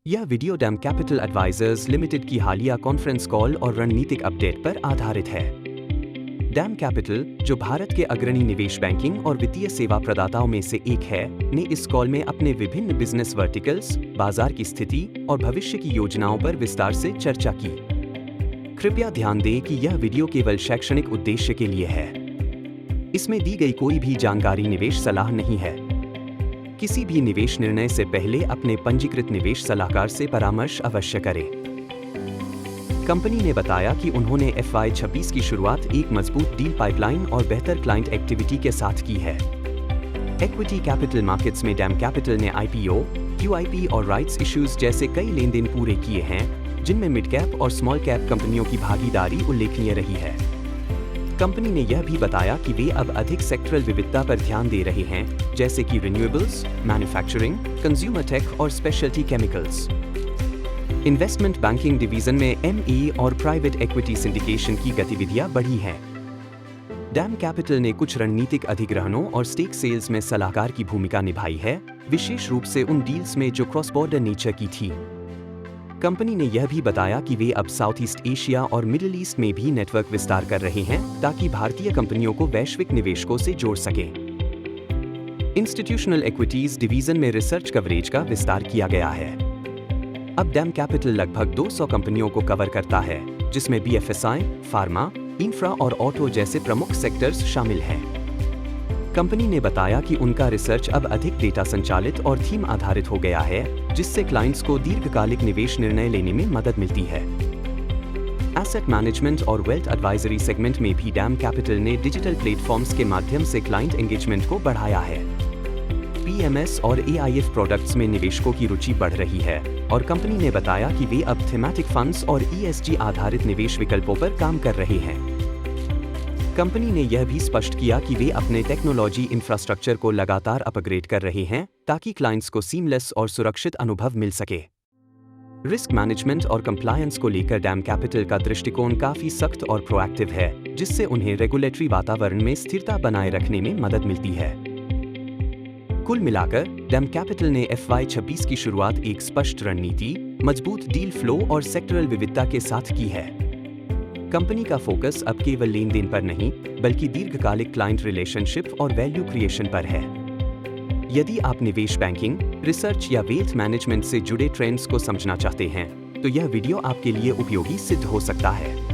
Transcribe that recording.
यह video Dam Capital Advisors Limited की हालिया कॉन्फ्रेंस कॉल और रणनीतिक अपडेट पर आधारित है। डैम कैपिटल, जो भारत के अग्रणी निवेश बैंकिंग और वित्तीय सेवा प्रदाताओं में से एक है, ने इस कॉल में अपने विभिन्न बिजनेस वर्टिकल्स, बाजार की स्थिति और भविष्य की योजनाओं पर विस्तार से चर्चा की। कृपया ध्यान दें कि यह वीडियो केवल शैक्षणिक उद्देश्य के लिए है। इसमें दी गई कोई भी जानकारी निवेश सलाह नहीं है। किसी भी निवेश निर्णय से पहले अपने पंजीकृत निवेश सलाहकार से परामर्श अवश्य करें। कंपनी ने बताया कि उन्होंने FY26 की शुरुआत एक मजबूत डील पाइपलाइन और बेहतर क्लाइंट एक्टिविटी के साथ की है। इक्विटी कैपिटल मार्केट्स में डैम कैपिटल ने IPO, QIP और राइट्स इश्यूज जैसे कई लेन देन पूरे किए हैं, जिनमें मिड कैप और स्मॉल कैप कंपनियों की भागीदारी उल्लेखनीय रही है। कंपनी ने यह भी बताया कि वे अब अधिक सेक्टरल विविधता पर ध्यान दे रहे हैं, जैसे कि रिन्यूएबल्स, मैन्युफैक्चरिंग, कंज्यूमर टेक और speciality chemicals. Investment banking division में ME और प्राइवेट इक्विटी सिंडिकेशन की गतिविधियां बढ़ी हैं। डैम कैपिटल ने कुछ रणनीतिक अधिग्रहणों और स्टेक सेल्स में सलाहकार की भूमिका निभाई है, विशेष रूप से उन डील्स में जो क्रॉस बॉर्डर नेचर की थी। कंपनी ने यह भी बताया कि वे अब साउथ ईस्ट एशिया और मिडिल ईस्ट में भी नेटवर्क विस्तार कर रहे हैं, ताकि भारतीय कंपनियों को वैश्विक निवेशकों से जोड़ सकें। इंस्टीट्यूशनल इक्विटीज डिवीजन में रिसर्च कवरेज का विस्तार किया गया है। अब डैम कैपिटल लगभग 200 कंपनियों को कवर करता है, जिसमें BFSI, फार्मा, इंफ्रा और ऑटो जैसे प्रमुख सेक्टर्स शामिल हैं। कंपनी ने बताया कि उनका रिसर्च अब अधिक डेटा संचालित और थीम आधारित हो गया है, जिससे क्लाइंट्स को दीर्घकालिक निवेश निर्णय लेने में मदद मिलती है। एसेट मैनेजमेंट और वेल्थ एडवाइजरी सेगमेंट में भी डैम कैपिटल ने डिजिटल प्लेटफॉर्म्स के माध्यम से क्लाइंट एंगेजमेंट को बढ़ाया है। PMS और AIF प्रोडक्ट्स में निवेशकों की रुचि बढ़ रही है, और कंपनी ने बताया कि वे अब थीमैटिक फंड्स और ESG आधारित निवेश विकल्पों पर काम कर रहे हैं। कंपनी ने यह भी स्पष्ट किया कि वे अपने टेक्नोलॉजी इंफ्रास्ट्रक्चर को लगातार अपग्रेड कर रहे हैं, ताकि क्लाइंट्स को सीमलेस और सुरक्षित अनुभव मिल सके। रिस्क मैनेजमेंट और कंप्लायंस को लेकर डैम कैपिटल का दृष्टिकोण काफी सख्त और प्रोएक्टिव है, जिससे उन्हें रेगुलेटरी वातावरण में स्थिरता बनाए रखने में मदद मिलती है। कुल मिलाकर डैम कैपिटल ने FY26 की शुरुआत एक स्पष्ट रणनीति, मजबूत डील फ्लो और सेक्टरल विविधता के साथ की है। कंपनी का फोकस अब केवल लेन देन पर नहीं, बल्कि दीर्घकालिक क्लाइंट रिलेशनशिप और वैल्यू क्रिएशन पर है। यदि आप निवेश बैंकिंग, रिसर्च या वेल्थ मैनेजमेंट से जुड़े ट्रेंड्स को समझना चाहते हैं, तो यह वीडियो आपके लिए उपयोगी सिद्ध हो सकता है।